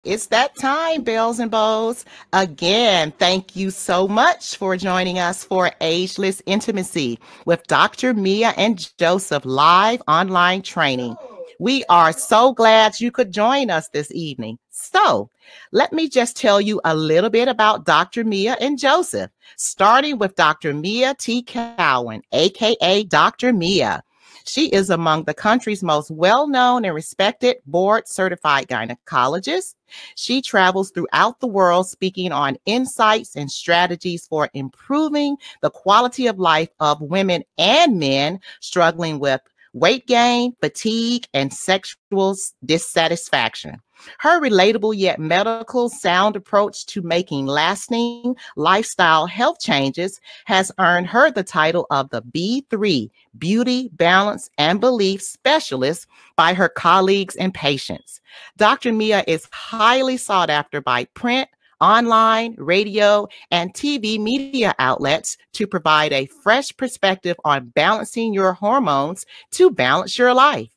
It's that time, bells and bows. Again, thank you so much for joining us for Ageless Intimacy with Dr. Mia and Joseph live online training. We are so glad you could join us this evening. So, let me just tell you a little bit about Dr. Mia and Joseph, starting with Dr. Mia T. Cowan, aka Dr. Mia. She is among the country's most well-known and respected board-certified gynecologists. She travels throughout the world speaking on insights and strategies for improving the quality of life of women and men struggling with weight gain, fatigue, and sexual dissatisfaction. Her relatable yet medical sound approach to making lasting lifestyle health changes has earned her the title of the B3 Beauty, Balance, and Belief Specialist by her colleagues and patients. Dr. Mia is highly sought after by print, online, radio, and TV media outlets to provide a fresh perspective on balancing your hormones to balance your life.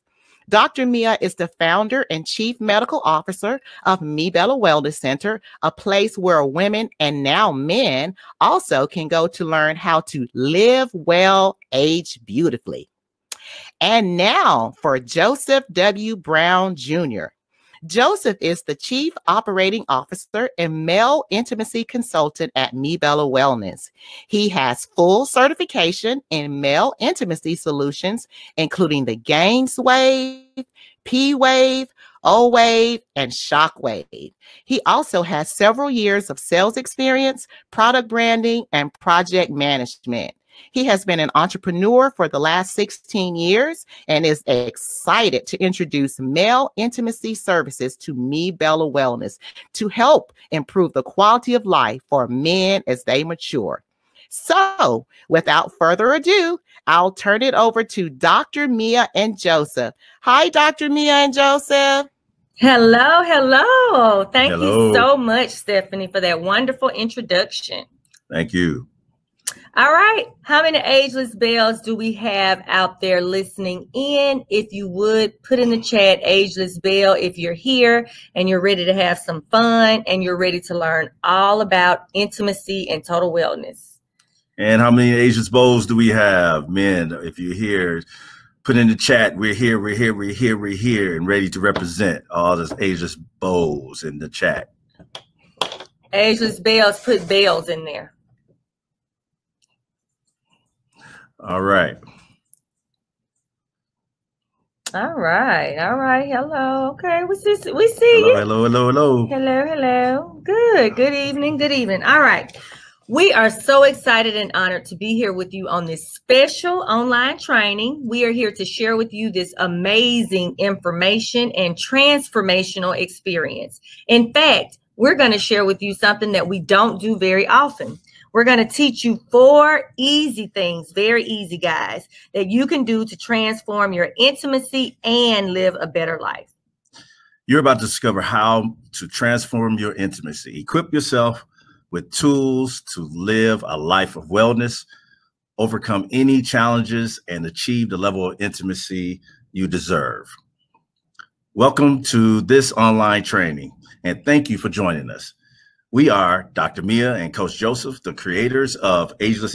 Dr. Mia is the founder and chief medical officer of Me Bella Wellness Center, a place where women and now men also can go to learn how to live well, age beautifully. And now for Joseph W. Brown Jr. Joseph is the Chief Operating Officer and Male Intimacy Consultant at Me Bella Wellness. He has full certification in male intimacy solutions, including the Gains Wave, P Wave, O Wave, and Shock Wave. He also has several years of sales experience, product branding, and project management. He has been an entrepreneur for the last 16 years and is excited to introduce male intimacy services to Me Bella Wellness to help improve the quality of life for men as they mature. So, without further ado, I'll turn it over to Dr. Mia and Joseph. Hi, Dr. Mia and Joseph. Hello, hello. Thank you so much, Stephanie, for that wonderful introduction. Thank you. All right. How many ageless bells do we have out there listening in? If you would put in the chat ageless bell if you're here and you're ready to have some fun and you're ready to learn all about intimacy and total wellness. And how many ageless bowls do we have? Men, if you're here, put in the chat. We're here, we're here, we're here, we're here, and ready to represent all those ageless bowls in the chat. Ageless bells, put bells in there. All right. All right. All right. Hello. Okay. We see hello, you. Hello, hello, hello. Hello, hello. Good. Good evening. Good evening. All right. We are so excited and honored to be here with you on this special online training. We are here to share with you this amazing information and transformational experience. In fact, we're going to share with you something that we don't do very often. We're going to teach you 4 easy things, very easy, guys, that you can do to transform your intimacy and live a better life. You're about to discover how to transform your intimacy. Equip yourself with tools to live a life of wellness, overcome any challenges, and achieve the level of intimacy you deserve. Welcome to this online training, and thank you for joining us. We are Dr. Mia and Coach Joseph, the creators of Ageless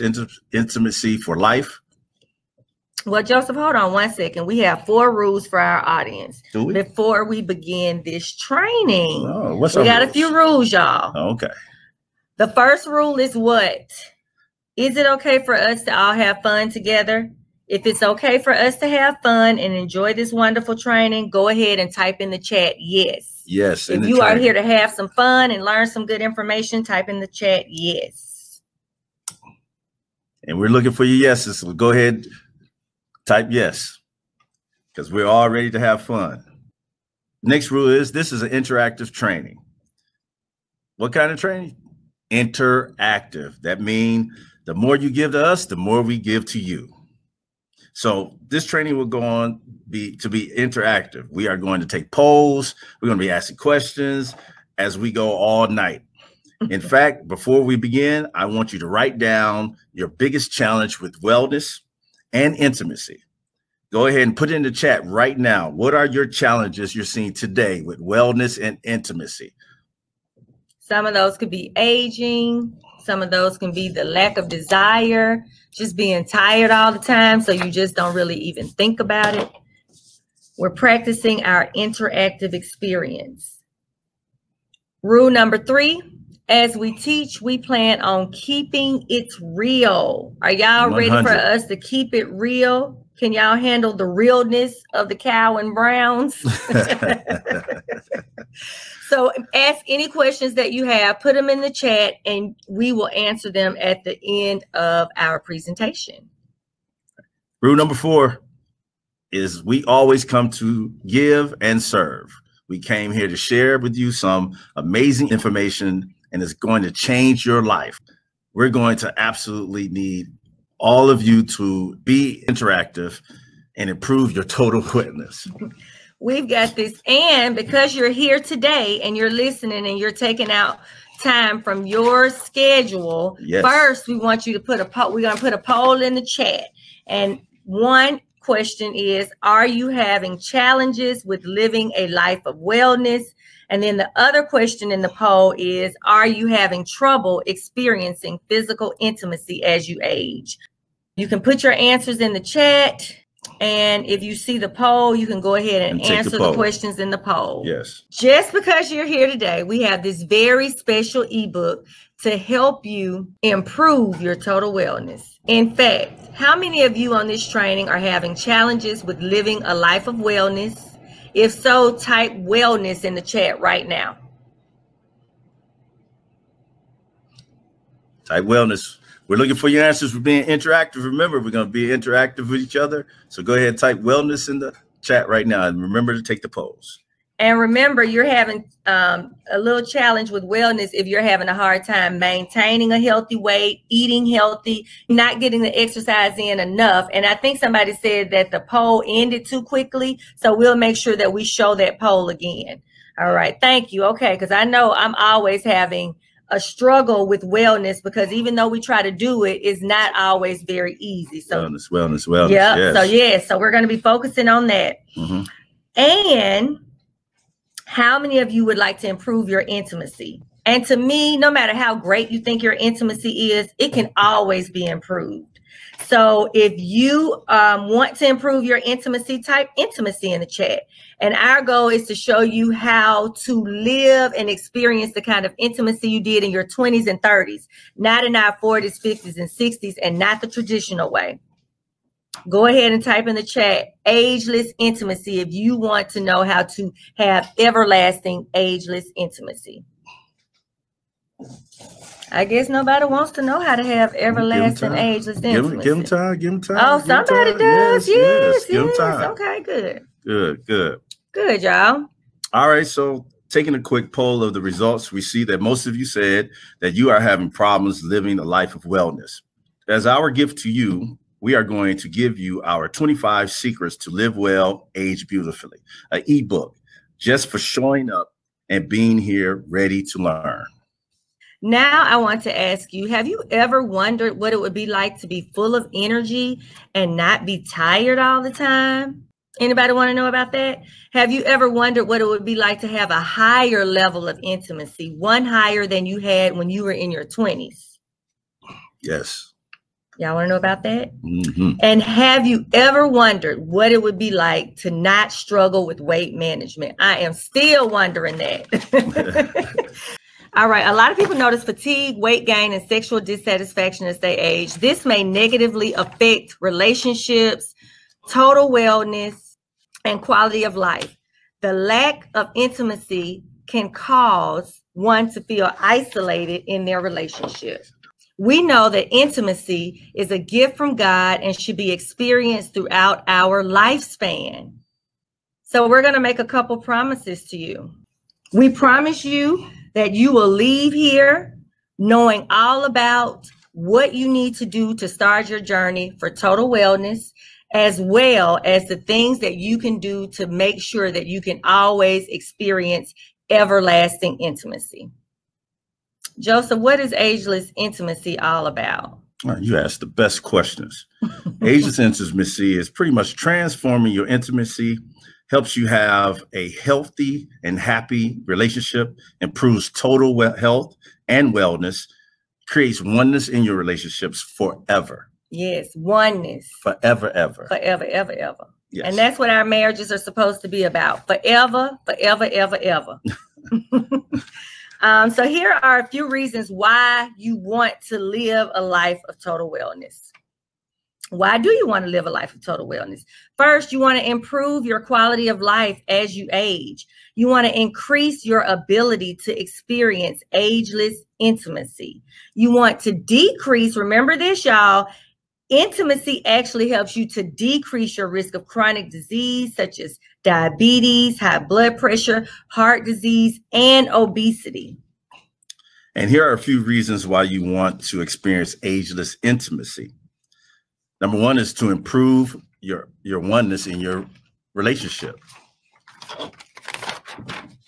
Intimacy for Life. Well, Joseph, hold on one second. We have 4 rules for our audience before we begin this training. Oh, we got a few rules, y'all. Oh, okay. The first rule is what? Is it okay for us to all have fun together? If it's okay for us to have fun and enjoy this wonderful training, go ahead and type in the chat, yes. Yes. If you are here to have some fun and learn some good information, type in the chat, yes. And we're looking for your yeses. So go ahead, type yes, because we're all ready to have fun. Next rule is this is an interactive training. What kind of training? Interactive. That means the more you give to us, the more we give to you. So this training will go on to be interactive. We are going to take polls. We're going to be asking questions as we go all night. In fact, before we begin, I want you to write down your biggest challenge with wellness and intimacy. Go ahead and put it in the chat right now. What are your challenges you're seeing today with wellness and intimacy? Some of those could be aging. Some of those can be the lack of desire, just being tired all the time, so you just don't really even think about it. We're practicing our interactive experience. Rule number 3, as we teach, we plan on keeping it real. Are y'all ready for us to keep it real? Can y'all handle the realness of the cow and Browns? So ask any questions that you have, put them in the chat, and we will answer them at the end of our presentation. Rule number 4 is we always come to give and serve. We came here to share with you some amazing information, and it's going to change your life. We're going to absolutely need all of you to be interactive and improve your total witness. We've got this. And because you're here today and you're listening and you're taking out time from your schedule, yes. First, we want you to put a poll. We're going to put a poll in the chat. And one question is, are you having challenges with living a life of wellness? And then the other question in the poll is, are you having trouble experiencing physical intimacy as you age? You can put your answers in the chat. And if you see the poll, you can go ahead and answer the questions in the poll. Yes. Just because you're here today, we have this very special ebook to help you improve your total wellness. In fact, how many of you on this training are having challenges with living a life of wellness? If so, type wellness in the chat right now. Type wellness. We're looking for your answers. We're being interactive. Remember, we're going to be interactive with each other. So go ahead and type wellness in the chat right now. And remember to take the polls. And remember, you're having a little challenge with wellness if you're having a hard time maintaining a healthy weight, eating healthy, not getting the exercise in enough. And I think somebody said that the poll ended too quickly. So we'll make sure that we show that poll again. All right. Thank you. Okay. Because I know I'm always having a struggle with wellness, because even though we try to do it, it's not always very easy. So wellness. Yeah. Yes. So we're going to be focusing on that. Mm-hmm. And how many of you would like to improve your intimacy? And to me, no matter how great you think your intimacy is, it can always be improved. So if you want to improve your intimacy, type intimacy in the chat. And our goal is to show you how to live and experience the kind of intimacy you did in your 20s and 30s, not in our 40s, 50s, and 60s, and not the traditional way. Go ahead and type in the chat, ageless intimacy, if you want to know how to have everlasting ageless intimacy. I guess nobody wants to know how to have everlasting ageless intimacy. Give them time. Oh, somebody does. Yes. Give them time. Okay, good. Good, y'all. All right, so taking a quick poll of the results, we see that most of you said that you are having problems living a life of wellness. As our gift to you, we are going to give you our 25 secrets to live well, age beautifully, an ebook just for showing up and being here ready to learn. Now I want to ask you, have you ever wondered what it would be like to be full of energy and not be tired all the time? Anybody want to know about that? Have you ever wondered what it would be like to have a higher level of intimacy, one higher than you had when you were in your 20s? Yes. Y'all want to know about that? Mm-hmm. And have you ever wondered what it would be like to not struggle with weight management? I am still wondering that. All right. A lot of people notice fatigue, weight gain, and sexual dissatisfaction as they age. This may negatively affect relationships, total wellness, and quality of life. The lack of intimacy can cause one to feel isolated in their relationship. We know that intimacy is a gift from God and should be experienced throughout our lifespan. So we're going to make a couple promises to you. We promise you that you will leave here knowing all about what you need to do to start your journey for total wellness, as well as the things that you can do to make sure that you can always experience everlasting intimacy. Joseph, what is ageless intimacy all about? You asked the best questions. Ageless intimacy is pretty much transforming your intimacy, helps you have a healthy and happy relationship, improves total health and wellness, creates oneness in your relationships forever. Yes, oneness. Forever, ever. Forever, ever, ever. Yes. And that's what our marriages are supposed to be about. Forever, forever, ever, ever. So here are a few reasons why you want to live a life of total wellness. Why do you want to live a life of total wellness? First, you want to improve your quality of life as you age. You want to increase your ability to experience ageless intimacy. You want to decrease, remember this, y'all, intimacy actually helps you to decrease your risk of chronic disease such as diabetes, high blood pressure, heart disease, and obesity. And here are a few reasons why you want to experience ageless intimacy. Number one is to improve your oneness in your relationship.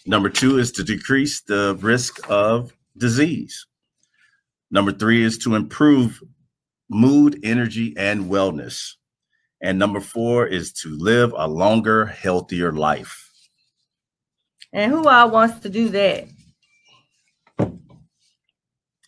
Number two is to decrease the risk of disease. Number three is to improve mood, energy, and wellness. And number four is to live a longer, healthier life. And who all wants to do that?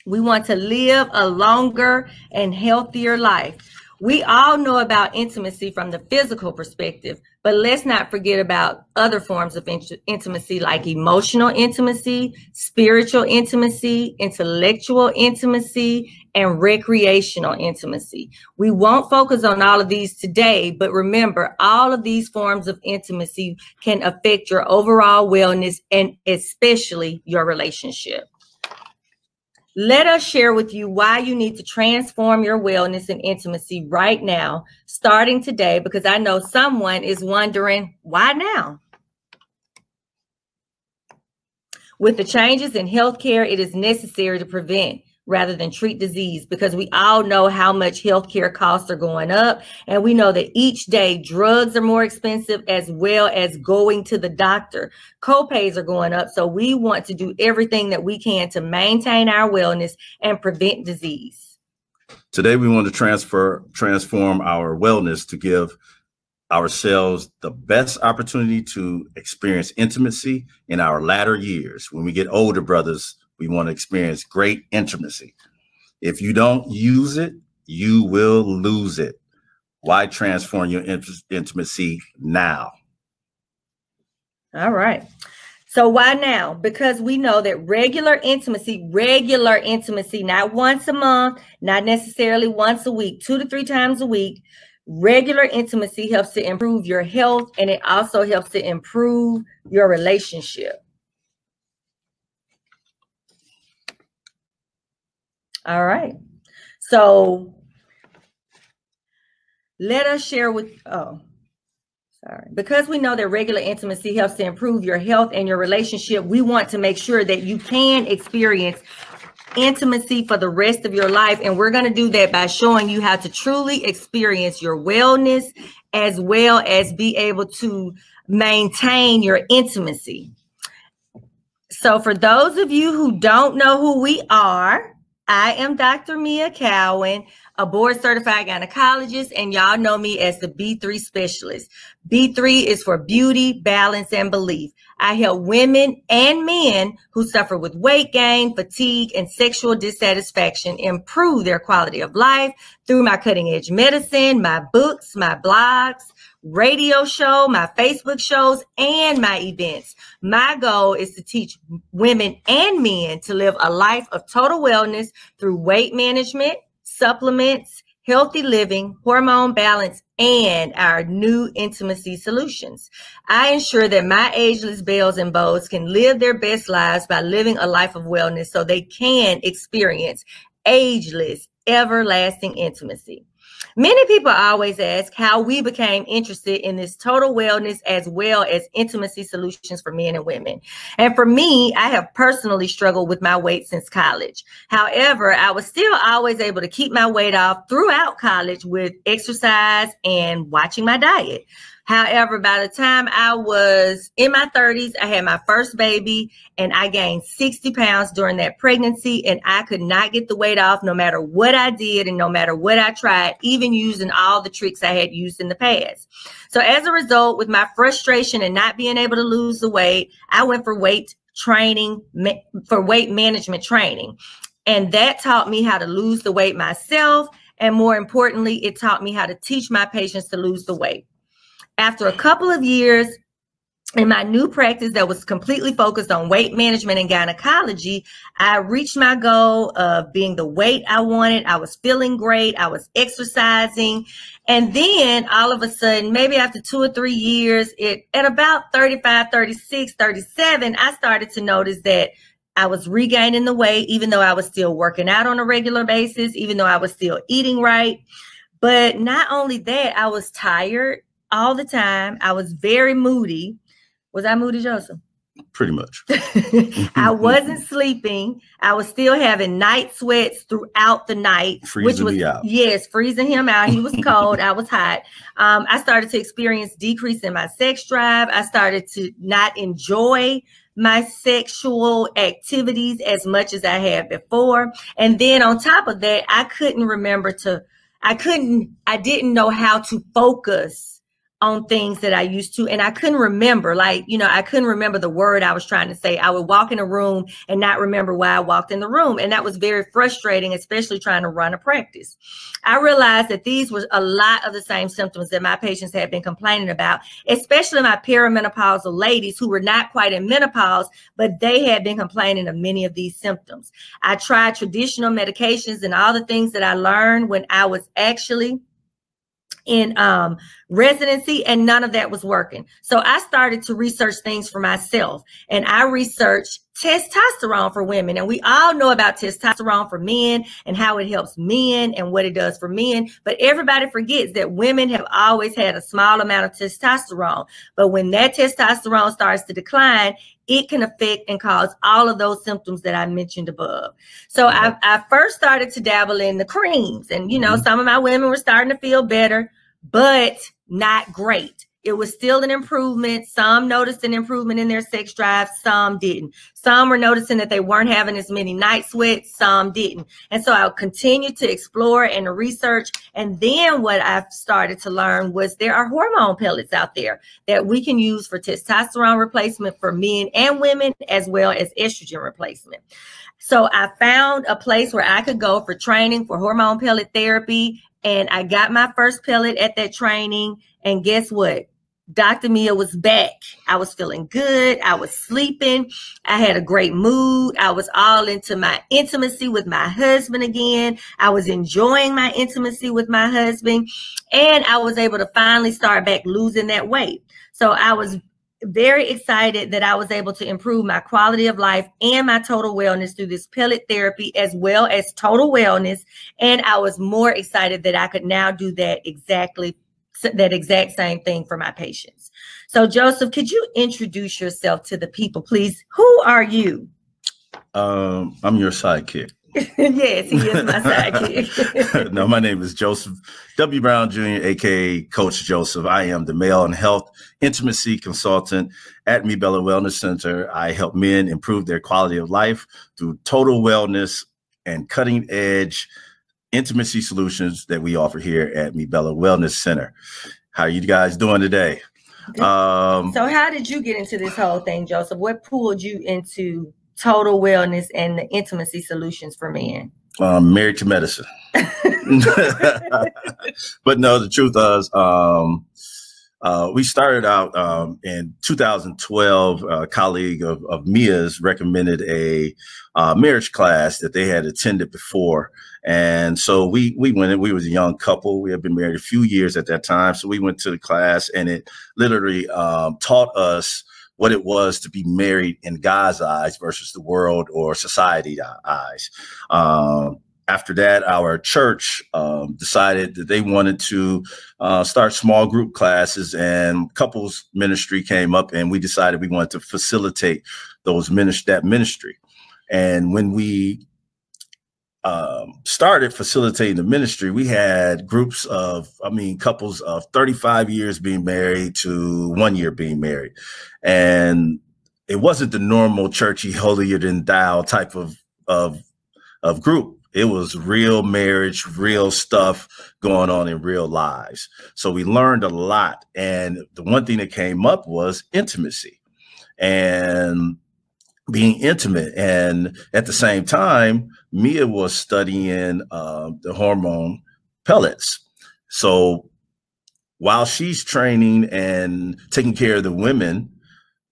We want to live a longer and healthier life. We all know about intimacy from the physical perspective, but let's not forget about other forms of intimacy like emotional intimacy, spiritual intimacy, intellectual intimacy, and recreational intimacy. We won't focus on all of these today, but remember, all of these forms of intimacy can affect your overall wellness and especially your relationship. Let us share with you why you need to transform your wellness and intimacy right now, starting today, because I know someone is wondering, why now? With the changes in healthcare, it is necessary to prevent rather than treat disease, because we all know how much healthcare costs are going up. And we know that each day drugs are more expensive, as well as going to the doctor. Copays are going up. So we want to do everything that we can to maintain our wellness and prevent disease. Today, we want to transform our wellness to give ourselves the best opportunity to experience intimacy in our latter years. When we get older, brothers, we want to experience great intimacy. If you don't use it, you will lose it. Why transform your intimacy now? All right. So why now? Because we know that regular intimacy, not once a month, not necessarily once a week, 2 to 3 times a week, regular intimacy helps to improve your health, and it also helps to improve your relationship. All right. So let us share with, because we know that regular intimacy helps to improve your health and your relationship, we want to make sure that you can experience intimacy for the rest of your life. And we're going to do that by showing you how to truly experience your wellness, as well as be able to maintain your intimacy. So for those of you who don't know who we are, I am Dr. Mia Cowan, a board-certified gynecologist, and y'all know me as the B3 specialist. B3 is for beauty, balance, and belief. I help women and men who suffer with weight gain, fatigue, and sexual dissatisfaction improve their quality of life through my cutting-edge medicine, my books, my blogs, radio show, my Facebook shows, and my events. My goal is to teach women and men to live a life of total wellness through weight management, supplements, healthy living, hormone balance, and our new intimacy solutions. I ensure that my ageless belles and beaux can live their best lives by living a life of wellness so they can experience ageless, everlasting intimacy. Many people always ask how we became interested in this total wellness as well as intimacy solutions for men and women. And for me, I have personally struggled with my weight since college. However, I was still always able to keep my weight off throughout college with exercise and watching my diet. However, by the time I was in my 30s, I had my first baby and I gained 60 pounds during that pregnancy, and I could not get the weight off no matter what I did and no matter what I tried, even using all the tricks I had used in the past. So as a result, with my frustration and not being able to lose the weight, I went for weight management training. And that taught me how to lose the weight myself. And more importantly, it taught me how to teach my patients to lose the weight. After a couple of years in my new practice that was completely focused on weight management and gynecology, I reached my goal of being the weight I wanted. I was feeling great. I was exercising. And then all of a sudden, maybe after 2 or 3 years, at about 35, 36, 37, I started to notice that I was regaining the weight, even though I was still working out on a regular basis, even though I was still eating right. But not only that, I was tired all the time. I was very moody. Was I moody, Joseph? Pretty much. I wasn't sleeping. I was still having night sweats throughout the night. Freezing me out. Yes, freezing him out. He was cold. I was hot. I started to experience decrease in my sex drive. I started to not enjoy my sexual activities as much as I had before. And then on top of that, I didn't know how to focus on things that I used to. And I couldn't remember, I couldn't remember the word I was trying to say. I would walk in a room and not remember why I walked in the room. And that was very frustrating, especially trying to run a practice. I realized that these were a lot of the same symptoms that my patients had been complaining about, especially my perimenopausal ladies who were not quite in menopause, but they had been complaining of many of these symptoms. I tried traditional medications and all the things that I learned when I was actually in residency, and none of that was working. So I started to research things for myself, and I researched testosterone for women. And we all know about testosterone for men and how it helps men and what it does for men. But everybody forgets that women have always had a small amount of testosterone. But when that testosterone starts to decline, it can affect and cause all of those symptoms that I mentioned above. So I first started to dabble in the creams, and, some of my women were starting to feel better, but not great. It was still an improvement. Some noticed an improvement in their sex drive. Some didn't. Some were noticing that they weren't having as many night sweats. Some didn't. And so I continued to explore and to research. And then what I've started to learn was there are hormone pellets out there that we can use for testosterone replacement for men and women, as well as estrogen replacement. So I found a place where I could go for training for hormone pellet therapy. And I got my first pellet at that training. And guess what? Dr. Mia was back. I was feeling good. I was sleeping. I had a great mood. I was all into my intimacy with my husband again. I was enjoying my intimacy with my husband. And I was able to finally start back losing that weight. So I was very excited that I was able to improve my quality of life and my total wellness through this pellet therapy, as well as total wellness. And I was more excited that I could now do that exact same thing for my patients. So Joseph, could you introduce yourself to the people, please? Who are you? I'm your sidekick. Yes, he is my sidekick. No, my name is Joseph W. Brown Jr., aka Coach Joseph. I am the male and health intimacy consultant at Me Bella Wellness Center. I help men improve their quality of life through total wellness and cutting edge intimacy solutions that we offer here at Me Bella Wellness Center. How are you guys doing today? So how did you get into this whole thing, Joseph? What pulled you into total wellness and the intimacy solutions for men? Married to medicine. But no, the truth is, we started out in 2012. A colleague of Mia's recommended a marriage class that they had attended before. And so we went in. We was a young couple. We had been married a few years at that time. So we went to the class, and it literally taught us what it was to be married in God's eyes versus the world or society's eyes. After that, our church decided that they wanted to start small group classes, and couples ministry came up, and we decided we wanted to facilitate that ministry. And when we started facilitating the ministry, we had groups of, couples of 35 years being married to 1 year being married. And it wasn't the normal churchy, holier than thou type of group. It was real marriage, real stuff going on in real lives. So we learned a lot. And the one thing that came up was intimacy and being intimate. And at the same time, Mia was studying the hormone pellets. So while she's training and taking care of the women,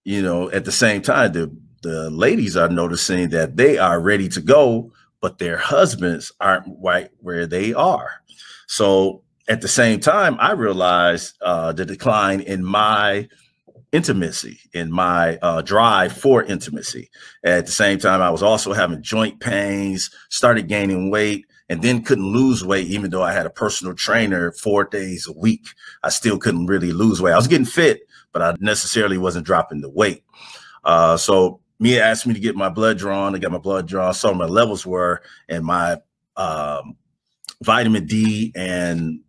at the same time, the ladies are noticing that they are ready to go, but their husbands aren't right where they are. So at the same time, I realized the decline in my intimacy, in my drive for intimacy. At the same time, I was also having joint pains, started gaining weight, and then couldn't lose weight, even though I had a personal trainer 4 days a week. I still couldn't really lose weight. I was getting fit, but I necessarily wasn't dropping the weight. So Mia asked me to get my blood drawn. I got my blood drawn, saw what my levels were, and my vitamin D and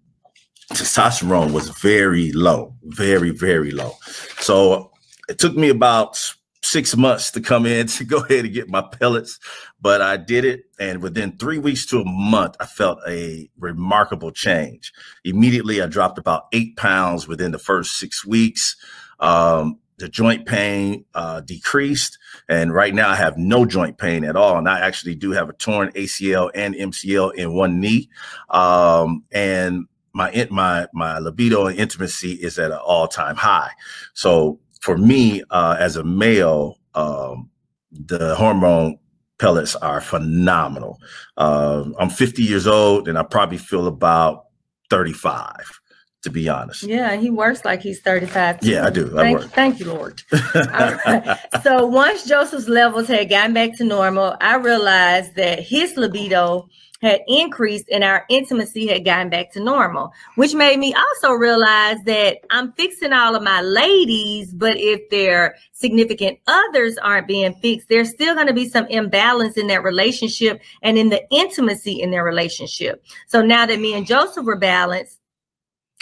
testosterone was very low, very, very low. So it took me about 6 months to come in to go ahead and get my pellets, but I did it. And within 3 weeks to a month, I felt a remarkable change. Immediately, I dropped about 8 pounds within the first 6 weeks. The joint pain decreased. And right now I have no joint pain at all. And I actually do have a torn ACL and MCL in one knee. And my libido and intimacy is at an all-time high. So for me, as a male, the hormone pellets are phenomenal. I'm 50 years old and I probably feel about 35, to be honest. Yeah, he works like he's 35 too. Yeah, I do. Thank you, Lord. Right. So once Joseph's levels had gotten back to normal, I realized that his libido had increased and our intimacy had gotten back to normal, which made me also realize that I'm fixing all of my ladies, but if their significant others aren't being fixed, there's still going to be some imbalance in that relationship and in the intimacy in their relationship. So now that me and Joseph were balanced,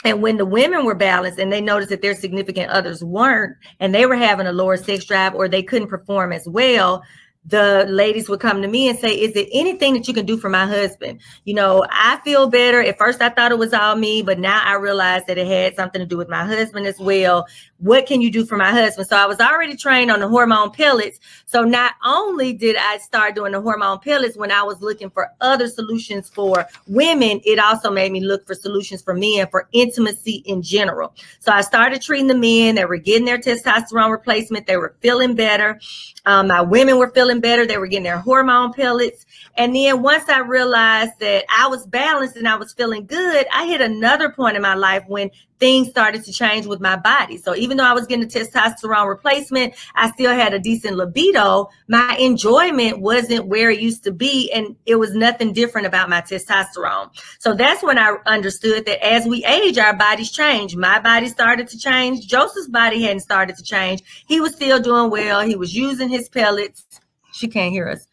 and when the women were balanced and they noticed that their significant others weren't, and they were having a lower sex drive or they couldn't perform as well, the ladies would come to me and say, is there anything that you can do for my husband? I feel better. At first I thought it was all me, but now I realize that it had something to do with my husband as well. What can you do for my husband? So I was already trained on the hormone pellets. So not only did I start doing the hormone pellets when I was looking for other solutions for women, it also made me look for solutions for men for intimacy in general. So I started treating the men. They were getting their testosterone replacement. They were feeling better. My women were feeling better. They were getting their hormone pellets. And then once I realized that I was balanced and I was feeling good, I hit another point in my life when things started to change with my body. So even though I was getting a testosterone replacement, I still had a decent libido. My enjoyment wasn't where it used to be, and it was nothing different about my testosterone. So that's when I understood that as we age, our bodies change. My body started to change. Joseph's body hadn't started to change. He was still doing well. He was using his pellets. She can't hear us.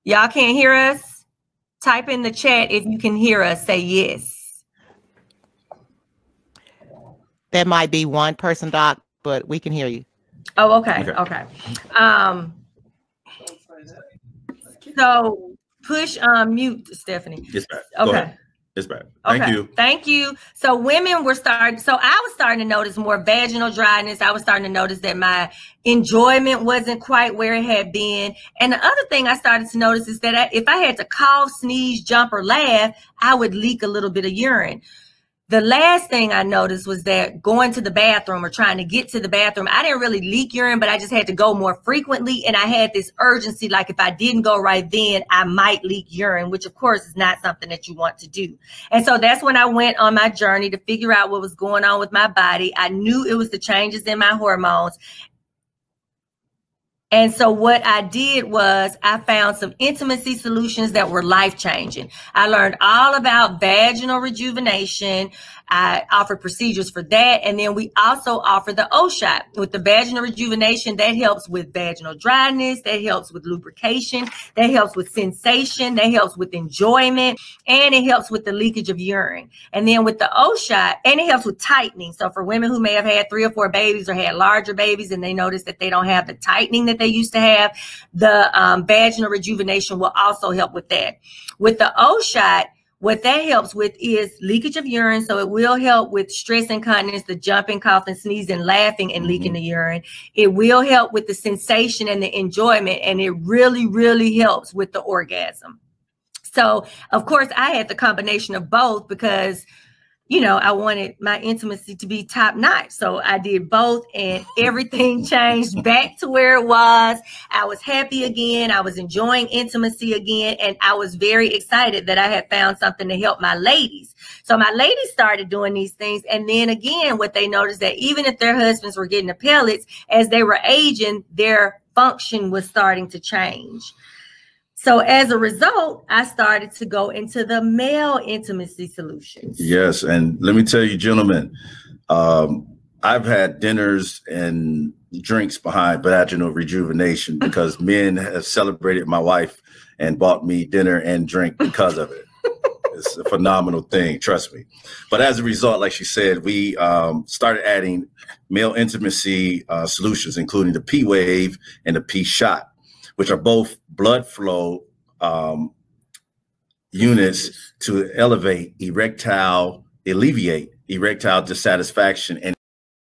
Y'all can't hear us? Type in the chat if you can hear us. Say yes. That might be one person, Doc, but we can hear you. Oh, okay. Okay. So push mute, Stephanie. It's back. Okay. It's back. Thank you. Thank you. So women were starting. So I was starting to notice more vaginal dryness. I was starting to notice that my enjoyment wasn't quite where it had been. And the other thing I started to notice is that if I had to cough, sneeze, jump, or laugh, I would leak a little bit of urine. The last thing I noticed was that going to the bathroom or trying to get to the bathroom, I didn't really leak urine, but I just had to go more frequently. And I had this urgency, like if I didn't go right then, I might leak urine, which of course is not something that you want to do. And so that's when I went on my journey to figure out what was going on with my body. I knew it was the changes in my hormones. And so what I did was I found some intimacy solutions that were life-changing. I learned all about vaginal rejuvenation. I offer procedures for that. And then we also offer the O shot with the vaginal rejuvenation. That helps with vaginal dryness. That helps with lubrication. That helps with sensation. That helps with enjoyment. And it helps with the leakage of urine. And then with the O shot, and it helps with tightening. So for women who may have had 3 or 4 babies or had larger babies and they notice that they don't have the tightening that they used to have, the vaginal rejuvenation will also help with that. With the O shot, what that helps with is leakage of urine. So it will help with stress incontinence, the jumping, coughing, sneezing, laughing, and leaking the urine. It will help with the sensation and the enjoyment. And it really, really helps with the orgasm. So, of course, I had the combination of both because, you know, I wanted my intimacy to be top notch. So I did both and everything changed back to where it was. I was happy again. I was enjoying intimacy again. And I was very excited that I had found something to help my ladies. So my ladies started doing these things. And then again, what they noticed that even if their husbands were getting the pellets, as they were aging, their function was starting to change. So as a result, I started to go into the male intimacy solutions. Yes. And let me tell you, gentlemen, I've had dinners and drinks behind vaginal rejuvenation because men have celebrated my wife and bought me dinner and drink because of it. It's a phenomenal thing, trust me. But as a result, like she said, we started adding male intimacy solutions, including the P-Wave and the P-Shot, which are both blood flow units to alleviate erectile dissatisfaction and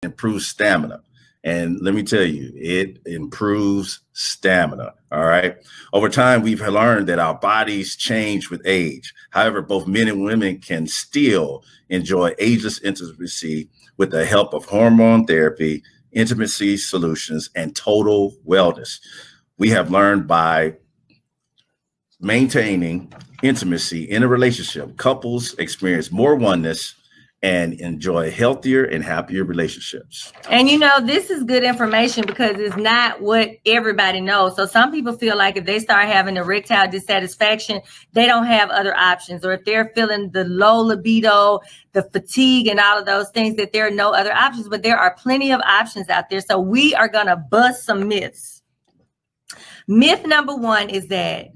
improve stamina. And let me tell you, it improves stamina. All right. Over time, we've learned that our bodies change with age. However, both men and women can still enjoy ageless intimacy with the help of hormone therapy, intimacy solutions, and total wellness. We have learned by maintaining intimacy in a relationship, couples experience more oneness and enjoy healthier and happier relationships. And you know, this is good information because it's not what everybody knows. So some people feel like if they start having erectile dissatisfaction, they don't have other options. Or if they're feeling the low libido, the fatigue and all of those things, that there are no other options. But there are plenty of options out there. So we are going to bust some myths. Myth number 1 is that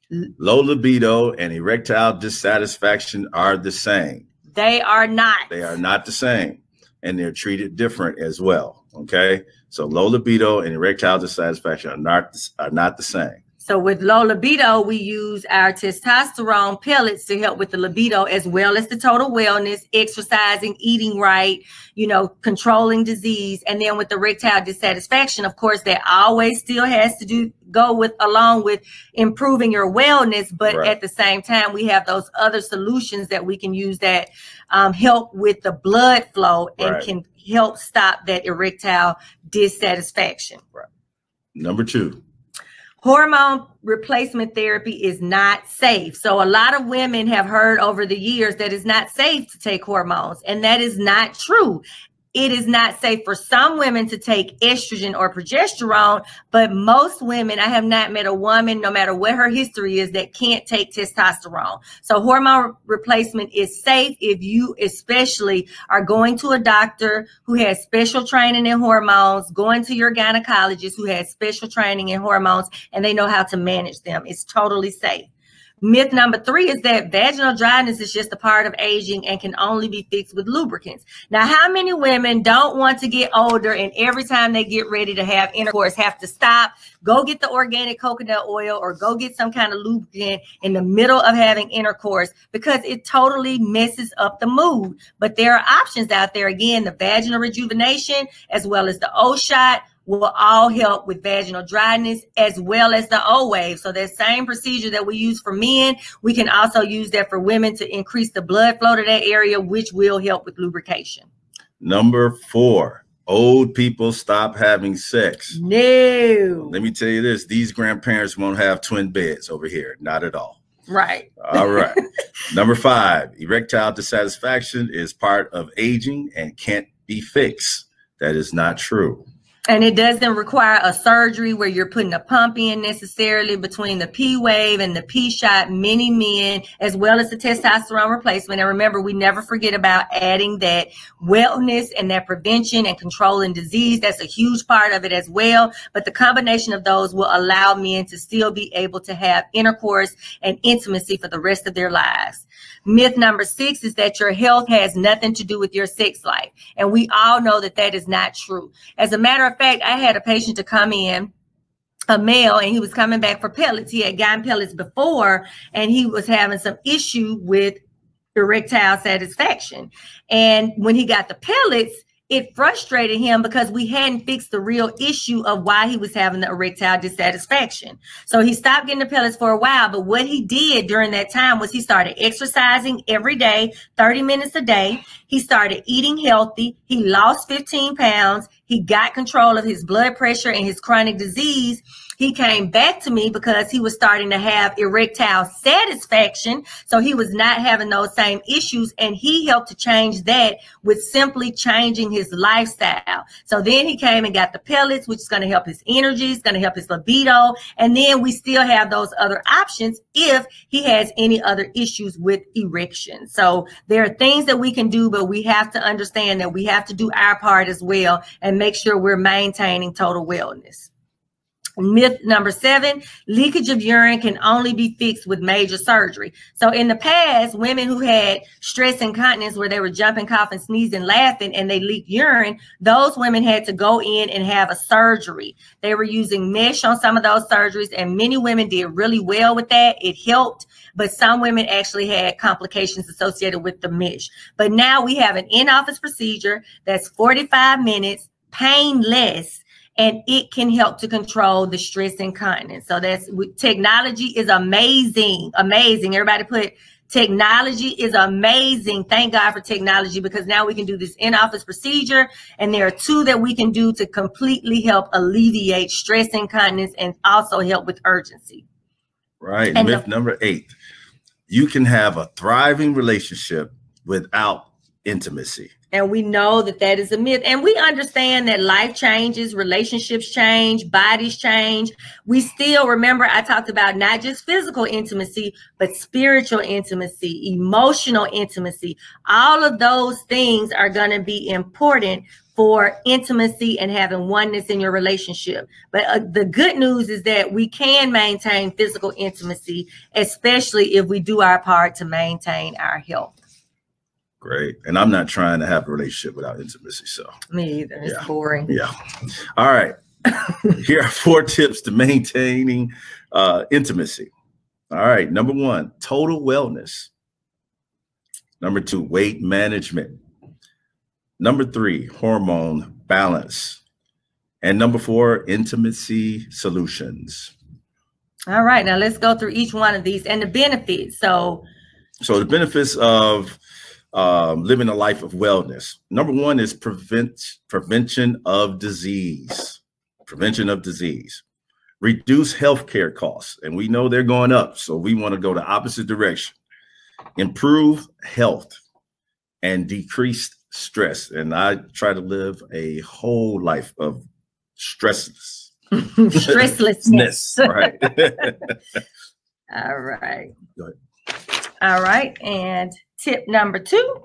low libido and erectile dissatisfaction are the same. They are not. They are not the same, and they're treated different as well. Okay, so low libido and erectile dissatisfaction are not the same. So with low libido, we use our testosterone pellets to help with the libido, as well as the total wellness, exercising, eating right, you know, controlling disease. And then with the erectile dissatisfaction, of course, that always still has to go along with improving your wellness. But right. At the same time, we have those other solutions that we can use that help with the blood flow and right. Can help stop that erectile dissatisfaction. Right. Number 2. Hormone replacement therapy is not safe. So a lot of women have heard over the years that it's not safe to take hormones, and that is not true. It is not safe for some women to take estrogen or progesterone, but most women, I have not met a woman, no matter what her history is, that can't take testosterone. So hormone replacement is safe if you especially are going to a doctor who has special training in hormones, going to your gynecologist who has special training in hormones, and they know how to manage them. It's totally safe. Myth number 3 is that vaginal dryness is just a part of aging and can only be fixed with lubricants. Now, how many women don't want to get older and every time they get ready to have intercourse have to stop, go get the organic coconut oil or go get some kind of lubricant in the middle of having intercourse because it totally messes up the mood? But there are options out there. Again, the vaginal rejuvenation as well as the O-shot will all help with vaginal dryness as well as the O-wave. So that same procedure that we use for men, we can also use that for women to increase the blood flow to that area, which will help with lubrication. Number 4, old people stop having sex. No. Let me tell you this, these grandparents won't have twin beds over here. Not at all. Right. All right. Number 5, erectile dissatisfaction is part of aging and can't be fixed. That is not true. And it doesn't require a surgery where you're putting a pump in necessarily between the P wave and the P shot. Many men, as well as the testosterone replacement. And remember, we never forget about adding that wellness and that prevention and controlling disease. That's a huge part of it as well. But the combination of those will allow men to still be able to have intercourse and intimacy for the rest of their lives. Myth number 6 is that your health has nothing to do with your sex life. And we all know that that is not true. As a matter of fact, I had a patient to come in, a male, and he was coming back for pellets. He had gotten pellets before, and he was having some issue with erectile satisfaction. And when he got the pellets, it frustrated him because we hadn't fixed the real issue of why he was having the erectile dissatisfaction. So he stopped getting the pellets for a while. But what he did during that time was he started exercising every day, 30 minutes a day. He started eating healthy. He lost 15 pounds. He got control of his blood pressure and his chronic disease. He came back to me because he was starting to have erectile satisfaction. So he was not having those same issues. And he helped to change that with simply changing his lifestyle. So then he came and got the pellets, which is going to help his energy. It's going to help his libido. And then we still have those other options if he has any other issues with erection. So there are things that we can do, but we have to understand that we have to do our part as well and make sure we're maintaining total wellness. Myth number 7, leakage of urine can only be fixed with major surgery. So in the past, women who had stress incontinence where they were jumping, coughing, sneezing, laughing, and they leaked urine, those women had to go in and have a surgery. They were using mesh on some of those surgeries, and many women did really well with that. It helped, but some women actually had complications associated with the mesh. But now we have an in-office procedure that's 45 minutes, painless, and it can help to control the stress incontinence. So that's, technology is amazing, amazing. Everybody put, technology is amazing. Thank God for technology, because now we can do this in-office procedure, and there are 2 that we can do to completely help alleviate stress incontinence and also help with urgency. Right. And myth number 8, you can have a thriving relationship without intimacy. And we know that that is a myth. And we understand that life changes, relationships change, bodies change. We still, remember, I talked about not just physical intimacy, but spiritual intimacy, emotional intimacy. All of those things are going to be important for intimacy and having oneness in your relationship. But the good news is that we can maintain physical intimacy, especially if we do our part to maintain our health. Great. And I'm not trying to have a relationship without intimacy. So me either. It's boring. Yeah. All right. Here are 4 tips to maintaining intimacy. All right. Number 1, total wellness. Number 2, weight management. Number 3, hormone balance. And number 4, intimacy solutions. All right. Now let's go through each one of these and the benefits. So the benefits of living a life of wellness. Number 1 is prevention of disease. Prevention of disease. Reduce healthcare costs. And we know they're going up, so we want to go the opposite direction. Improve health and decrease stress. And I try to live a whole life of stressless. Stresslessness. Right. All right. Go ahead. All right. And tip number 2.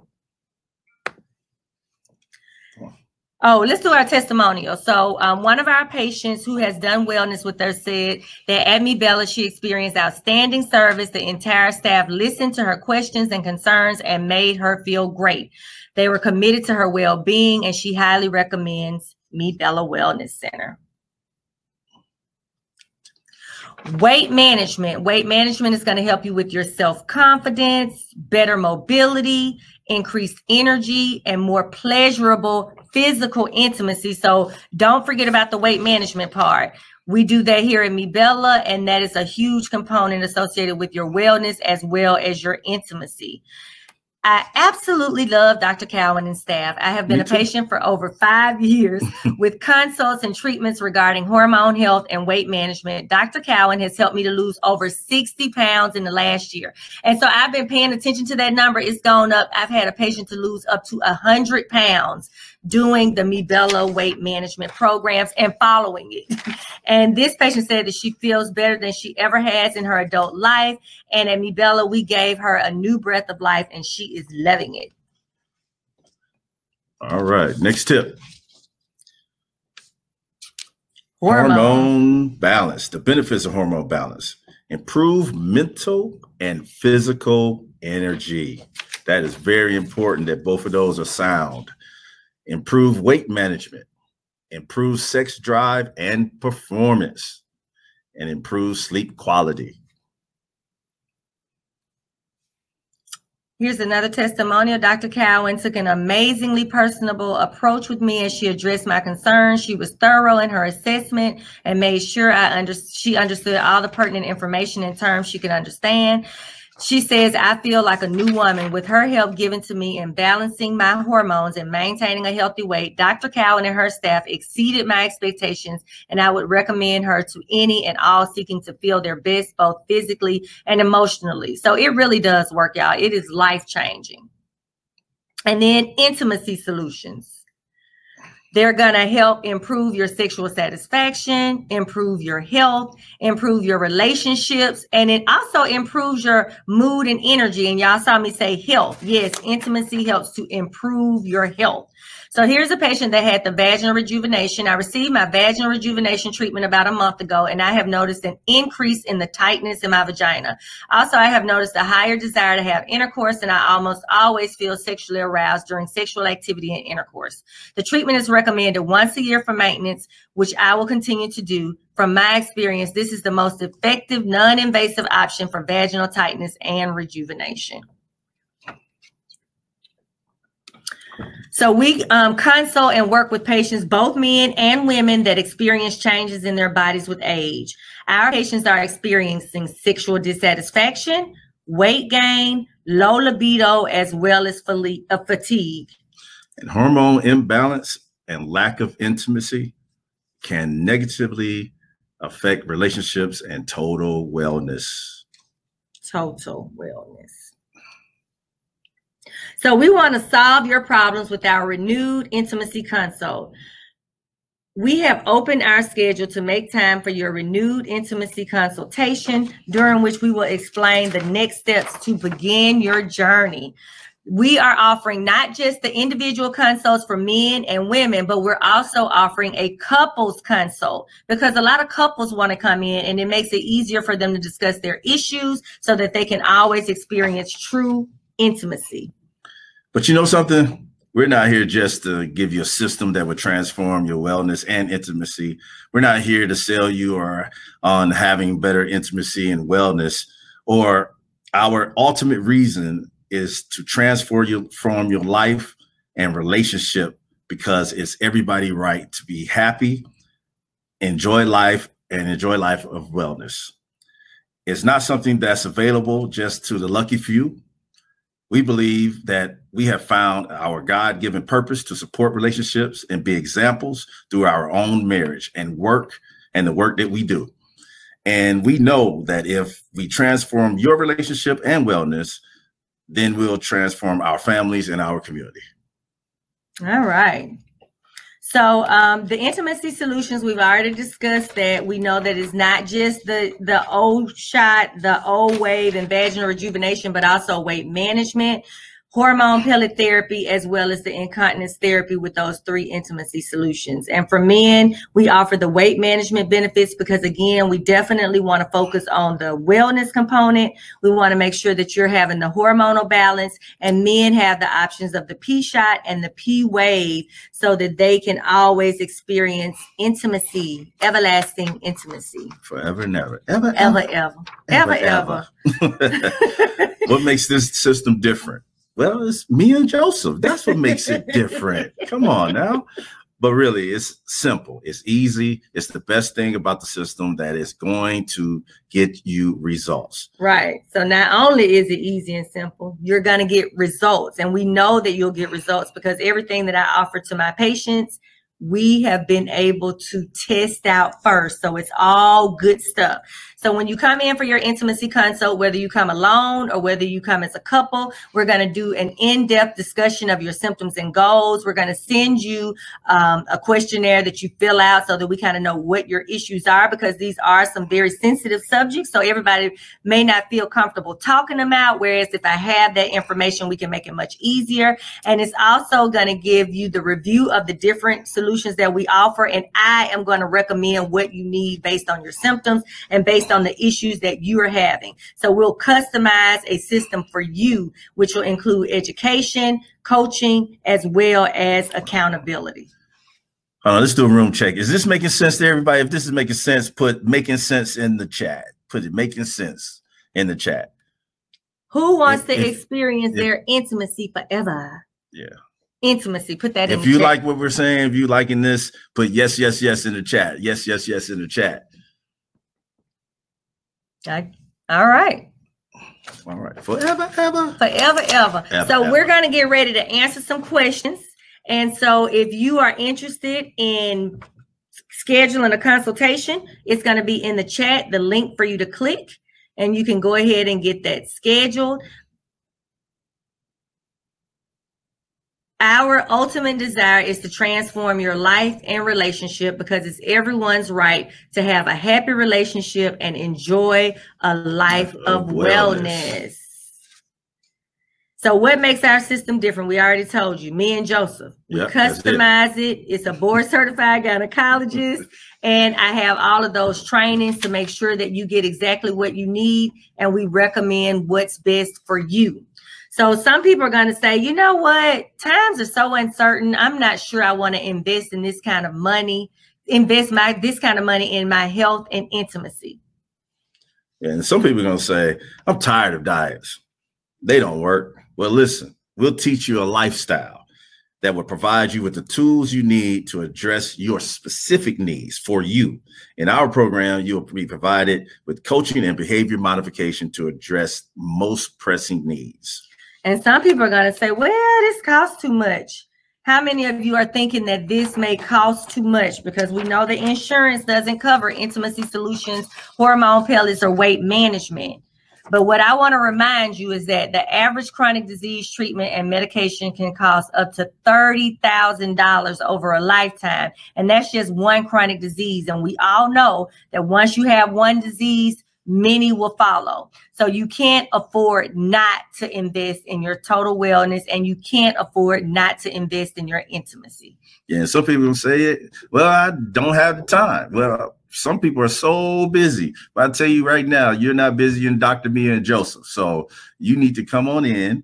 Oh, let's do our testimonial. So one of our patients who has done wellness with us said that at Me Bella, she experienced outstanding service. The entire staff listened to her questions and concerns and made her feel great. They were committed to her well-being, and she highly recommends Me Bella Wellness Center. Weight management. Weight management is going to help you with your self-confidence, better mobility, increased energy, and more pleasurable physical intimacy. So don't forget about the weight management part. We do that here at Me Bella, and that is a huge component associated with your wellness as well as your intimacy. I absolutely love Dr. Cowan and staff. I have been a patient for over 5 years with consults and treatments regarding hormone health and weight management. Dr. Cowan has helped me to lose over 60 pounds in the last year. And so I've been paying attention to that number. It's gone up. I've had a patient to lose up to 100 pounds doing the Mibella weight management programs and following it. And this patient said that she feels better than she ever has in her adult life. And at Mibella, we gave her a new breath of life, and she is loving it. All right, next tip. Hormone balance. The benefits of hormone balance. Improve mental and physical energy. That is very important that both of those are sound. Improve weight management, improve sex drive and performance, and improve sleep quality. Here's another testimonial. Dr. Cowan took an amazingly personable approach with me as she addressed my concerns. She was thorough in her assessment and made sure she understood all the pertinent information in terms she could understand. She says, I feel like a new woman with her help given to me in balancing my hormones and maintaining a healthy weight. Dr. Cowan and her staff exceeded my expectations, and I would recommend her to any and all seeking to feel their best, both physically and emotionally. So it really does work, y'all. It is life-changing. And then intimacy solutions. They're going to help improve your sexual satisfaction, improve your health, improve your relationships, and it also improves your mood and energy. And y'all saw me say health. Yes, intimacy helps to improve your health. So here's a patient that had the vaginal rejuvenation. I received my vaginal rejuvenation treatment about a month ago, and I have noticed an increase in the tightness in my vagina. Also, I have noticed a higher desire to have intercourse, and I almost always feel sexually aroused during sexual activity and intercourse. The treatment is recommended once a year for maintenance, which I will continue to do. From my experience, this is the most effective, non-invasive option for vaginal tightness and rejuvenation. So we consult and work with patients, both men and women, that experience changes in their bodies with age. Our patients are experiencing sexual dissatisfaction, weight gain, low libido, as well as fatigue. And hormone imbalance and lack of intimacy can negatively affect relationships and total wellness. Total wellness. So we want to solve your problems with our renewed intimacy consult. We have opened our schedule to make time for your renewed intimacy consultation, during which we will explain the next steps to begin your journey. We are offering not just the individual consults for men and women, but we're also offering a couples consult, because a lot of couples want to come in, and it makes it easier for them to discuss their issues so that they can always experience true intimacy. But you know something? We're not here just to give you a system that would transform your wellness and intimacy. We're not here to sell you on having better intimacy and wellness. Or our ultimate reason is to transform your life and relationship, because it's everybody's right to be happy, enjoy life, and enjoy life of wellness. It's not something that's available just to the lucky few. We believe that we have found our God-given purpose to support relationships and be examples through our own marriage and work and the work that we do. And we know that if we transform your relationship and wellness, then we'll transform our families and our community. All right. So the intimacy solutions, we've already discussed that. We know that it's not just the old shot, the old wave and vaginal rejuvenation, but also weight management, hormone pellet therapy, as well as the incontinence therapy with those 3 intimacy solutions. And for men, we offer the weight management benefits because, again, we definitely want to focus on the wellness component. We want to make sure that you're having the hormonal balance, and men have the options of the P shot and the P wave so that they can always experience intimacy, everlasting intimacy. Forever and ever. Ever, ever, ever, ever, ever. What makes this system different? Well, it's me and Joseph. That's what makes it different. Come on now. But really, it's simple. It's easy. It's the best thing about the system that is going to get you results. Right. So not only is it easy and simple, you're going to get results. And we know that you'll get results because everything that I offer to my patients, we have been able to test out first. So it's all good stuff. So when you come in for your intimacy consult, whether you come alone or whether you come as a couple, we're going to do an in-depth discussion of your symptoms and goals. We're going to send you a questionnaire that you fill out so that we kind of know what your issues are, because these are some very sensitive subjects. So everybody may not feel comfortable talking them out. Whereas if I have that information, we can make it much easier. And it's also going to give you the review of the different solutions that we offer. And I am going to recommend what you need based on your symptoms and based on the issues that you are having. So we'll customize a system for you, which will include education, coaching, as well as accountability. Let's do a room check. Is this making sense to everybody? If this is making sense, put making sense in the chat. Put it making sense in the chat. Who wants to experience their intimacy forever? Yeah. Intimacy. Put that in the chat. If you chat. like what we're saying, if you liking this, put yes, yes, yes in the chat. Yes, yes, yes in the chat. All right. All right. Forever, ever. Forever, ever. So we're going to get ready to answer some questions. And so if you are interested in scheduling a consultation, it's going to be in the chat, the link for you to click, and you can go ahead and get that scheduled. Our ultimate desire is to transform your life and relationship, because it's everyone's right to have a happy relationship and enjoy a life of wellness. So what makes our system different? We already told you, me and Joseph. We customize it. It's a board certified gynecologist. And I have all of those trainings to make sure that you get exactly what you need. And we recommend what's best for you. So some people are going to say, you know what? Times are so uncertain. I'm not sure I want to invest in this kind of money, this kind of money in my health and intimacy. And some people are going to say, I'm tired of diets. They don't work. Well, listen, we'll teach you a lifestyle that will provide you with the tools you need to address your specific needs for you. In our program, you'll be provided with coaching and behavior modification to address most pressing needs. And some people are going to say, well, this costs too much. How many of you are thinking that this may cost too much? Because we know the insurance doesn't cover intimacy solutions, hormone pellets, or weight management. But what I want to remind you is that the average chronic disease treatment and medication can cost up to $30,000 over a lifetime. And that's just one chronic disease. And we all know that once you have one disease, many will follow. So you can't afford not to invest in your total wellness, and you can't afford not to invest in your intimacy. Yeah, some people say, well, I don't have the time. Well, some people are so busy. But I tell you right now, you're not busy in Dr. Mia and Joseph. So you need to come on in,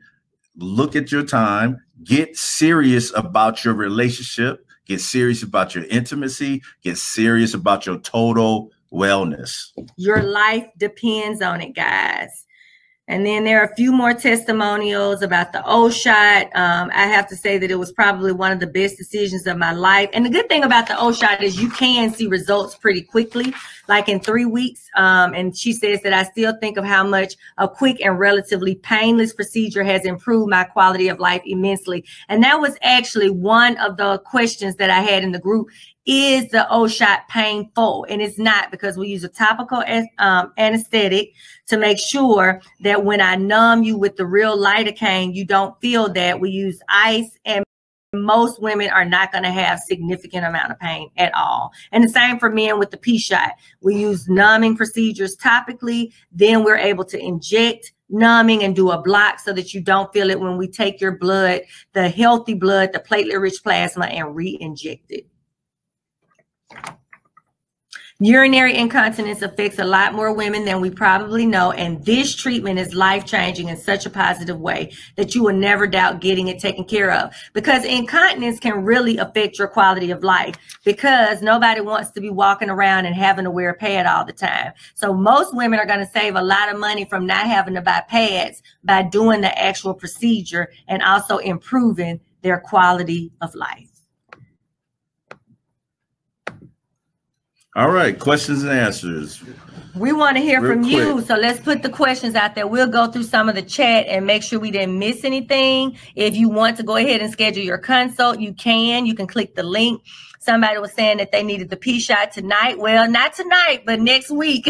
look at your time, get serious about your relationship, get serious about your intimacy, get serious about your total wellness. Your life depends on it, guys. And then there are a few more testimonials about the O shot. I have to say that it was probably one of the best decisions of my life. And the good thing about the O shot is you can see results pretty quickly, like in 3 weeks. And she says that I still think of how much a quick and relatively painless procedure has improved my quality of life immensely. And that was actually one of the questions that I had in the group. Is the O shot painful? And it's not, because we use a topical anesthetic to make sure that when I numb you with the real lidocaine, you don't feel that. We use ice, and most women are not going to have significant amount of pain at all. And the same for men with the P shot. We use numbing procedures topically. Then we're able to inject numbing and do a block so that you don't feel it when we take your blood, the healthy blood, the platelet-rich plasma, and re-inject it. Urinary incontinence affects a lot more women than we probably know, and this treatment is life-changing in such a positive way that you will never doubt getting it taken care of, because incontinence can really affect your quality of life, because nobody wants to be walking around and having to wear a pad all the time. So most women are going to save a lot of money from not having to buy pads by doing the actual procedure and also improving their quality of life. All right, questions and answers. We want to hear from you, quick. so let's put the questions out there. We'll go through some of the chat and make sure we didn't miss anything. If you want to go ahead and schedule your consult, you can. You can click the link. Somebody was saying that they needed the P-shot tonight. Well, not tonight, but next week.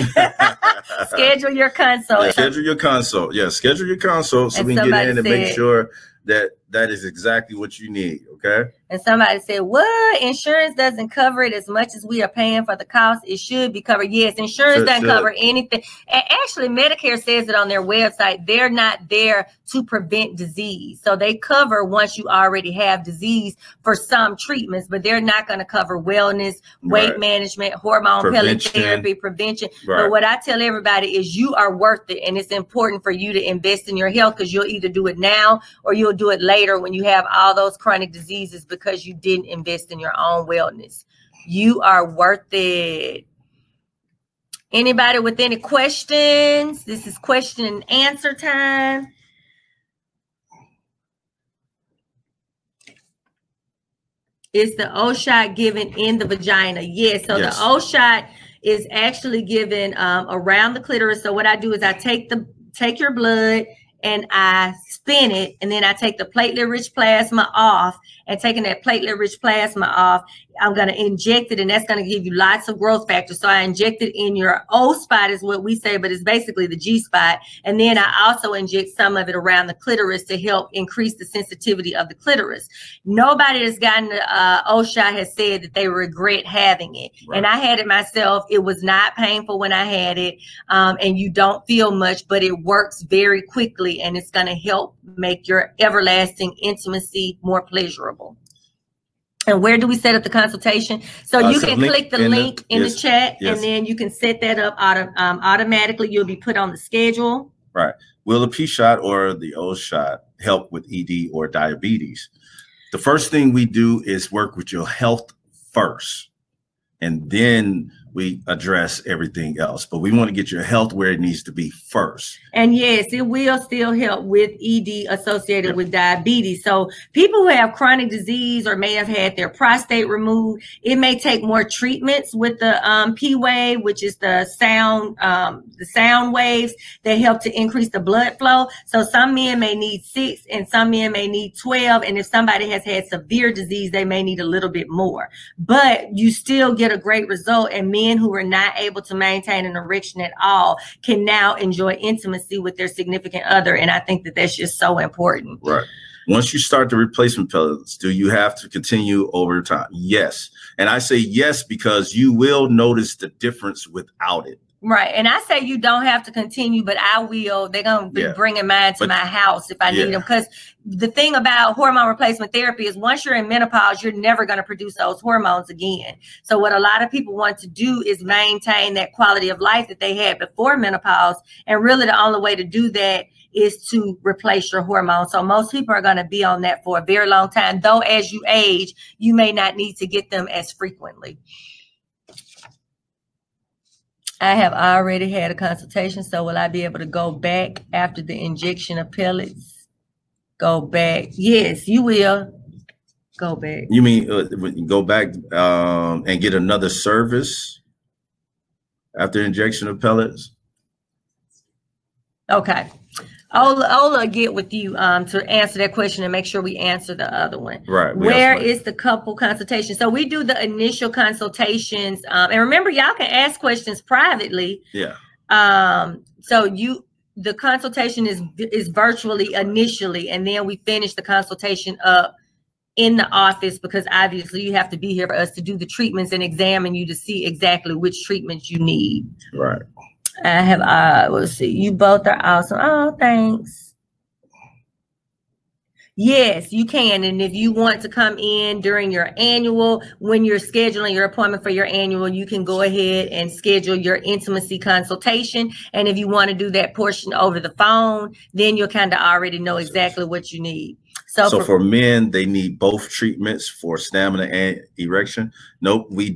Schedule your consult. Yeah, schedule your consult. Yeah, schedule your consult so we can get in and make sure that that is exactly what you need, okay? And somebody said, what? Insurance doesn't cover it as much as we are paying for the cost. It should be covered. Yes, insurance doesn't cover anything. And actually, Medicare says it on their website. They're not there to prevent disease. So they cover once you already have disease for some treatments, but they're not going to cover wellness, weight management, hormone pellet therapy, prevention. But what I tell everybody is you are worth it. And it's important for you to invest in your health because you'll either do it now or you'll do it later when you have all those chronic diseases because you didn't invest in your own wellness. You are worth it. Anybody with any questions? This is question and answer time. Is the O shot given in the vagina? Yes. So the O shot is actually given around the clitoris. So what I do is I take your blood and I spin it, and then I take the platelet-rich plasma off, and taking that platelet-rich plasma off, I'm going to inject it, and that's going to give you lots of growth factors. So I inject it in your O spot is what we say, but it's basically the G spot. And then I also inject some of it around the clitoris to help increase the sensitivity of the clitoris. Nobody that's gotten the O shot has said that they regret having it. And I had it myself. It was not painful when I had it, and you don't feel much, but it works very quickly, and it's going to help make your everlasting intimacy more pleasurable. And where do we set up the consultation? So you can click the link in the chat, and then you can set that up automatically. You'll be put on the schedule. Right. Will the P shot or the O shot help with ED or diabetes? The first thing we do is work with your health first, and then we address everything else. But we want to get your health where it needs to be first. And yes, it will still help with ED associated with diabetes. So people who have chronic disease or may have had their prostate removed, it may take more treatments with the P wave, which is the sound waves that help to increase the blood flow. So some men may need 6 and some men may need 12. And if somebody has had severe disease, they may need a little bit more. But you still get a great result, and men who are not able to maintain an erection at all can now enjoy intimacy with their significant other. And I think that that's just so important. Right. Once you start the replacement pellets, do you have to continue over time? Yes. And I say yes because you will notice the difference without it. Right. And I say you don't have to continue, but I will. They're going to be bringing mine to my house if I need them. Because the thing about hormone replacement therapy is once you're in menopause, you're never going to produce those hormones again. So what a lot of people want to do is maintain that quality of life that they had before menopause. And really the only way to do that is to replace your hormones. So most people are going to be on that for a very long time, though as you age, you may not need to get them as frequently. I have already had a consultation, so will I be able to go back after the injection of pellets? Go back. Yes, you will. Go back. You mean go back and get another service after injection of pellets? Okay. Ola get with you to answer that question and make sure we answer the other one. Right. Where is the couple consultation? So we do the initial consultations. And remember, y'all can ask questions privately. Yeah. So the consultation is virtually initially, and then we finish the consultation up in the office because obviously you have to be here for us to do the treatments and examine you to see exactly which treatments you need. Right. I have, let's see, you both are awesome. Oh, thanks. Yes, you can. And if you want to come in during your annual, when you're scheduling your appointment for your annual, you can go ahead and schedule your intimacy consultation. And if you want to do that portion over the phone, then you'll kind of already know exactly what you need. So for men, they need both treatments for stamina and erection. Nope, we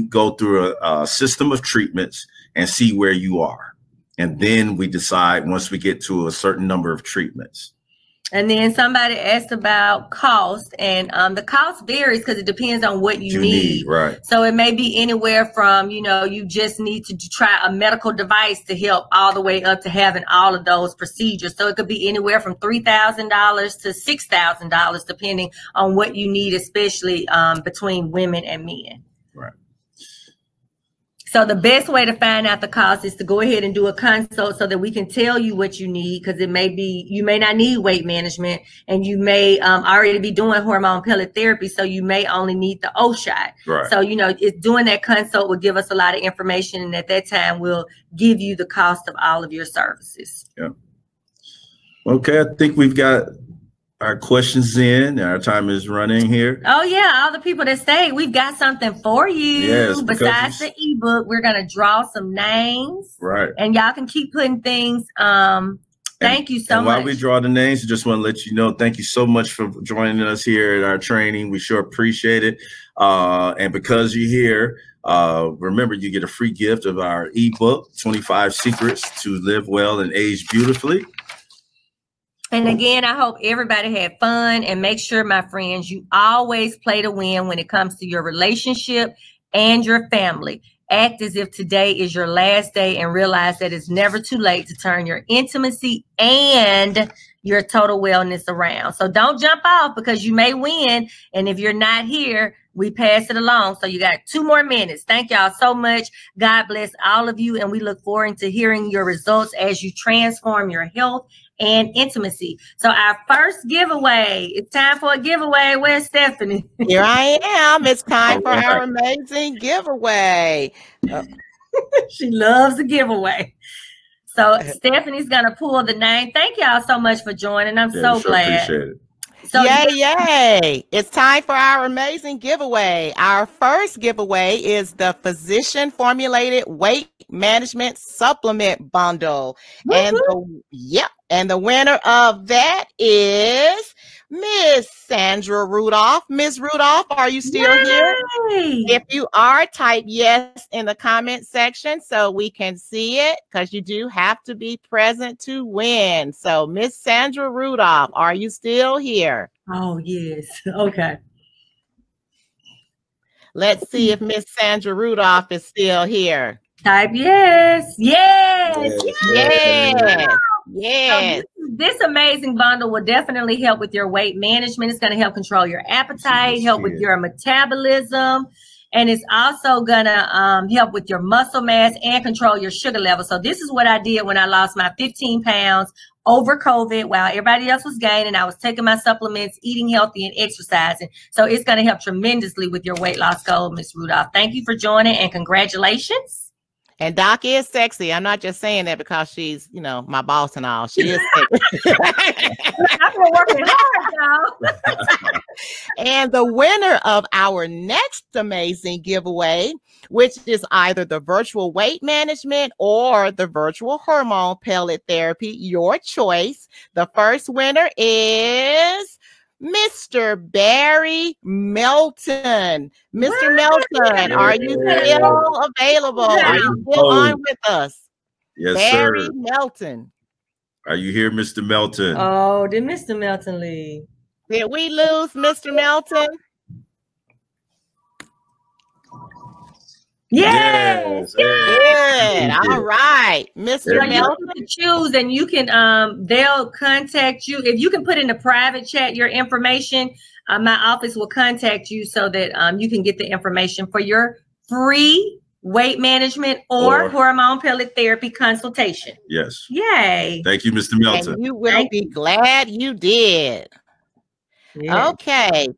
go through a system of treatments and see where you are. And then we decide once we get to a certain number of treatments. And then somebody asked about cost, and the cost varies because it depends on what you need. Right. So it may be anywhere from, you just need to try a medical device to help, all the way up to having all of those procedures. So it could be anywhere from $3,000 to $6,000, depending on what you need, especially between women and men. Right. So the best way to find out the cost is to go ahead and do a consult so that we can tell you what you need, because it may be, you may not need weight management, and you may already be doing hormone pellet therapy, so you may only need the O shot. Right. So, doing that consult will give us a lot of information, and at that time we'll give you the cost of all of your services. Yeah. Okay, I think we've got our questions in. Our time is running here. Oh yeah, all the people that stayed, we've got something for you. Yes, besides the ebook, we're gonna draw some names. Right. And y'all can keep putting things. Thank you so much. While we draw the names, I just want to let you know, thank you so much for joining us here at our training. We sure appreciate it. And because you're here, remember, you get a free gift of our ebook, 25 Secrets to Live Well and Age Beautifully. And again, I hope everybody had fun, and make sure, my friends, you always play to win when it comes to your relationship and your family. Act as if today is your last day, and realize that it's never too late to turn your intimacy and your total wellness around. So don't jump off because you may win. And if you're not here, we pass it along. So you got 2 more minutes. Thank y'all so much. God bless all of you. And we look forward to hearing your results as you transform your health and intimacy. So our first giveaway, it's time for a giveaway. Where's Stephanie? Here I am. It's time for our amazing giveaway. She loves a giveaway. So Stephanie's going to pull the name. Thank y'all so much for joining. I'm so glad. Appreciate it. So Yay. It's time for our amazing giveaway. Our first giveaway is the physician formulated weight management supplement bundle. And the winner of that is Miss Sandra Rudolph. Ms. Rudolph, are you still here? If you are, type yes in the comment section so we can see it, because you do have to be present to win. So Miss Sandra Rudolph, are you still here? Oh, yes. Okay. Let's see if Miss Sandra Rudolph is still here. Type yes. Yes. Yes. Yes. So this amazing bundle will definitely help with your weight management. It's going to help control your appetite, help with your metabolism, and it's also going to help with your muscle mass and control your sugar level. So this is what I did when I lost my 15 pounds over COVID while everybody else was gaining. I was taking my supplements, eating healthy, and exercising. So it's going to help tremendously with your weight loss goal, Miss Rudolph. Thank you for joining, and congratulations. And Doc is sexy. I'm not just saying that because she's, my boss and all. She is sexy. I've been working hard, y'all. And the winner of our next amazing giveaway, which is either the virtual weight management or the virtual hormone pellet therapy, your choice. The first winner is Mr. Barry Melton. Mr. Melton, are you still available? Are you still on with us? Yes, Barry sir. Melton. Are you here, Mr. Melton? Oh, did Mr. Melton leave? Did we lose Mr. Melton? Yes. Good. All right. Mr. Melton. You can choose, and you can they'll contact you. If you can put in the private chat your information, my office will contact you so that you can get the information for your free weight management or hormone pellet therapy consultation. Yes. Yay. Thank you, Mr. Melton. And you will be glad you did. Yeah. Okay.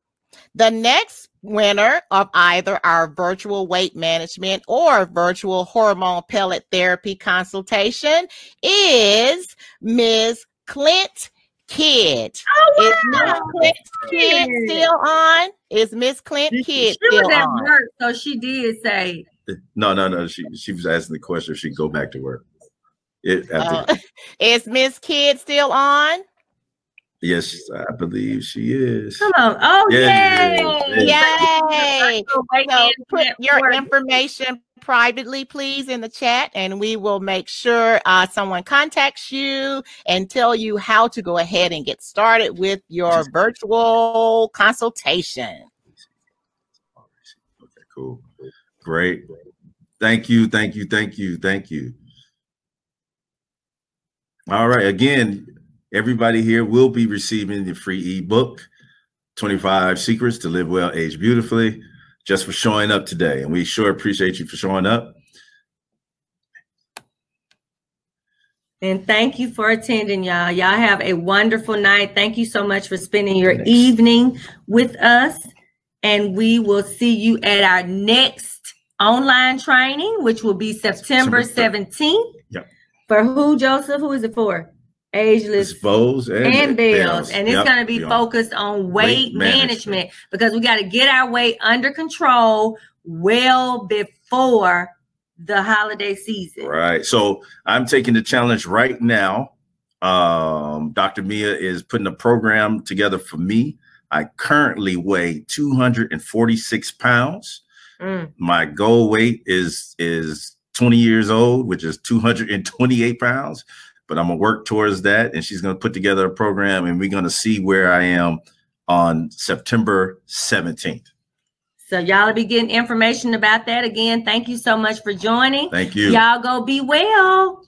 The next winner of either our virtual weight management or virtual hormone pellet therapy consultation is Ms. Clint Kidd. Oh, is Ms. Clint Kidd still on? Is Ms. Clint Kidd still at on? work, so she did say. No. She was asking the question if she could go back to work. Is Ms. Kidd still on? Yes, I believe she is. Come on. Oh, yay. So put your information privately, please, in the chat, and we will make sure someone contacts you and tell you how to go ahead and get started with your virtual consultation. Okay, cool. Great. Thank you, thank you, thank you, thank you. All right, again, everybody here will be receiving the free ebook, 25 Secrets to Live Well, Age Beautifully, just for showing up today. And we sure appreciate you for showing up. And thank you for attending, y'all. Y'all have a wonderful night. Thank you so much for spending your evening with us. And we will see you at our next online training, which will be September 17th. Yep. For who, Joseph? Who is it for? Ageless bows and bells. And it's going to be focused on weight management because we got to get our weight under control well before the holiday season. Right. So I'm taking the challenge right now. Dr. Mia is putting a program together for me. I currently weigh 246 pounds. My goal weight is 20 years old, which is 228 pounds. But I'm going to work towards that. And she's going to put together a program, and we're going to see where I am on September 17th. So y'all will be getting information about that. Again, thank you so much for joining. Thank you. Y'all go be well.